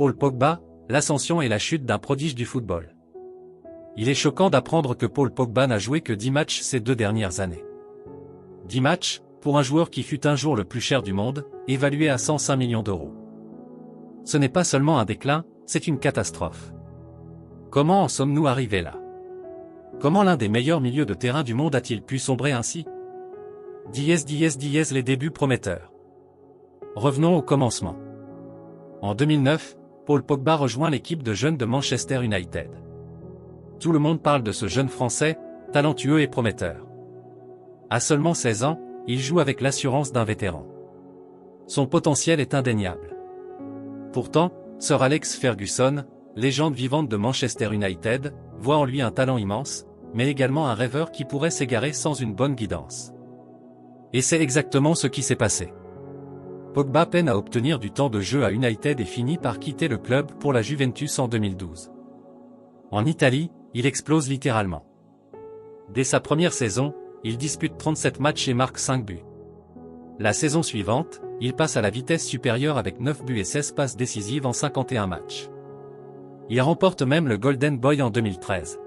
Paul Pogba, l'ascension et la chute d'un prodige du football. Il est choquant d'apprendre que Paul Pogba n'a joué que 10 matchs ces 2 dernières années. 10 matchs, pour un joueur qui fut un jour le plus cher du monde, évalué à 105 millions d'euros. Ce n'est pas seulement un déclin, c'est une catastrophe. Comment en sommes-nous arrivés là? Comment l'un des meilleurs milieux de terrain du monde a-t-il pu sombrer ainsi? Les débuts prometteurs. Revenons au commencement. En 2009, Paul Pogba rejoint l'équipe de jeunes de Manchester United. Tout le monde parle de ce jeune Français, talentueux et prometteur. À seulement 16 ans, il joue avec l'assurance d'un vétéran. Son potentiel est indéniable. Pourtant, Sir Alex Ferguson, légende vivante de Manchester United, voit en lui un talent immense, mais également un rêveur qui pourrait s'égarer sans une bonne guidance. Et c'est exactement ce qui s'est passé. Pogba peine à obtenir du temps de jeu à United et finit par quitter le club pour la Juventus en 2012. En Italie, il explose littéralement. Dès sa première saison, il dispute 37 matchs et marque 5 buts. La saison suivante, il passe à la vitesse supérieure avec 9 buts et 16 passes décisives en 51 matchs. Il remporte même le Golden Boy en 2013.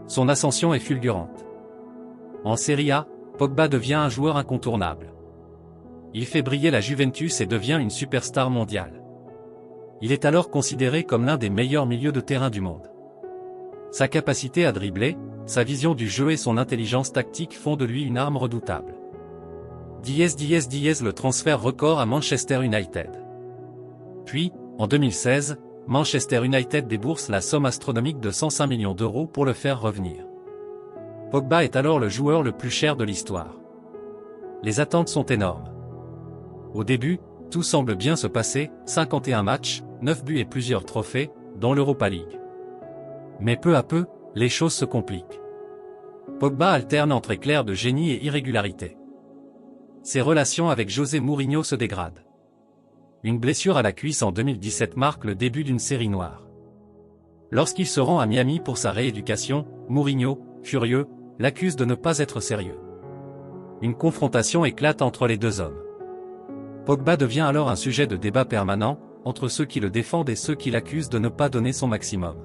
Son ascension est fulgurante. En Serie A, Pogba devient un joueur incontournable. Il fait briller la Juventus et devient une superstar mondiale. Il est alors considéré comme l'un des meilleurs milieux de terrain du monde. Sa capacité à dribbler, sa vision du jeu et son intelligence tactique font de lui une arme redoutable. Le transfert record à Manchester United. Puis, en 2016, Manchester United débourse la somme astronomique de 105 millions d'euros pour le faire revenir. Pogba est alors le joueur le plus cher de l'histoire. Les attentes sont énormes. Au début, tout semble bien se passer, 51 matchs, 9 buts et plusieurs trophées, dont l'Europa League. Mais peu à peu, les choses se compliquent. Pogba alterne entre éclairs de génie et irrégularité. Ses relations avec José Mourinho se dégradent. Une blessure à la cuisse en 2017 marque le début d'une série noire. Lorsqu'il se rend à Miami pour sa rééducation, Mourinho, furieux, l'accuse de ne pas être sérieux. Une confrontation éclate entre les deux hommes. Pogba devient alors un sujet de débat permanent, entre ceux qui le défendent et ceux qui l'accusent de ne pas donner son maximum.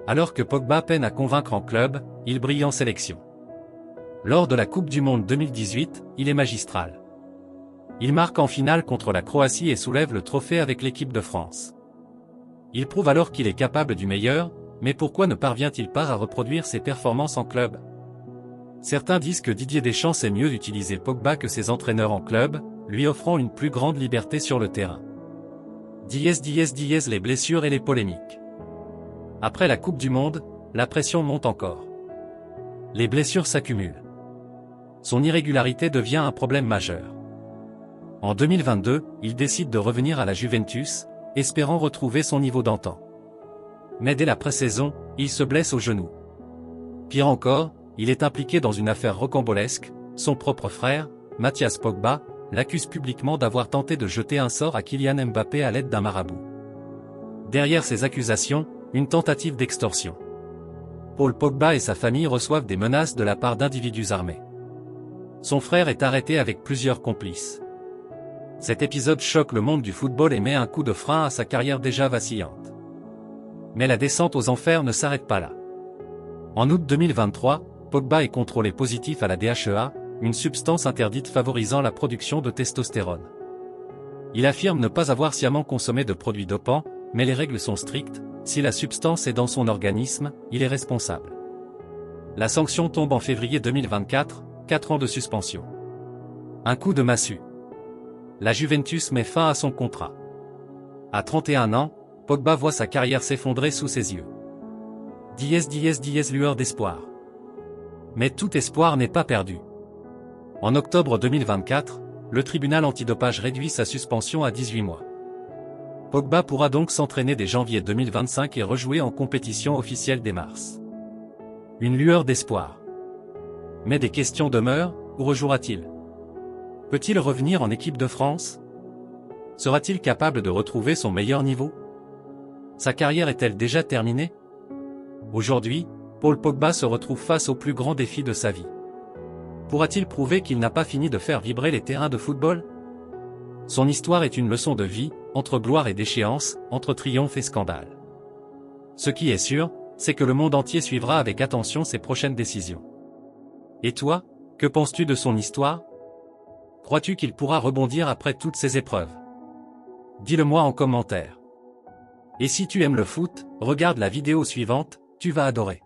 Alors que Pogba peine à convaincre en club, il brille en sélection. Lors de la Coupe du Monde 2018, il est magistral. Il marque en finale contre la Croatie et soulève le trophée avec l'équipe de France. Il prouve alors qu'il est capable du meilleur, mais pourquoi ne parvient-il pas à reproduire ses performances en club? Certains disent que Didier Deschamps sait mieux utiliser Pogba que ses entraîneurs en club, lui offrant une plus grande liberté sur le terrain. Les blessures et les polémiques. Après la Coupe du Monde, la pression monte encore. Les blessures s'accumulent. Son irrégularité devient un problème majeur. En 2022, il décide de revenir à la Juventus, espérant retrouver son niveau d'antan. Mais dès la pré-saison, il se blesse au genou. Pire encore, il est impliqué dans une affaire rocambolesque, son propre frère, Mathias Pogba, l'accuse publiquement d'avoir tenté de jeter un sort à Kylian Mbappé à l'aide d'un marabout. Derrière ces accusations, une tentative d'extorsion. Paul Pogba et sa famille reçoivent des menaces de la part d'individus armés. Son frère est arrêté avec plusieurs complices. Cet épisode choque le monde du football et met un coup de frein à sa carrière déjà vacillante. Mais la descente aux enfers ne s'arrête pas là. En août 2023, Pogba est contrôlé positif à la DHEA, une substance interdite favorisant la production de testostérone. Il affirme ne pas avoir sciemment consommé de produits dopants, mais les règles sont strictes, si la substance est dans son organisme, il est responsable. La sanction tombe en février 2024, 4 ans de suspension. Un coup de massue. La Juventus met fin à son contrat. À 31 ans, Pogba voit sa carrière s'effondrer sous ses yeux. Lueur d'espoir. Mais tout espoir n'est pas perdu. En octobre 2024, le tribunal antidopage réduit sa suspension à 18 mois. Pogba pourra donc s'entraîner dès janvier 2025 et rejouer en compétition officielle dès mars. Une lueur d'espoir. Mais des questions demeurent, où rejouera-t-il? Peut-il revenir en équipe de France? Sera-t-il capable de retrouver son meilleur niveau? Sa carrière est-elle déjà terminée? Aujourd'hui, Paul Pogba se retrouve face au plus grand défi de sa vie. Pourra-t-il prouver qu'il n'a pas fini de faire vibrer les terrains de football? Son histoire est une leçon de vie, entre gloire et déchéance, entre triomphe et scandale. Ce qui est sûr, c'est que le monde entier suivra avec attention ses prochaines décisions. Et toi, que penses-tu de son histoire? Crois-tu qu'il pourra rebondir après toutes ces épreuves? Dis-le-moi en commentaire. Et si tu aimes le foot, regarde la vidéo suivante, tu vas adorer.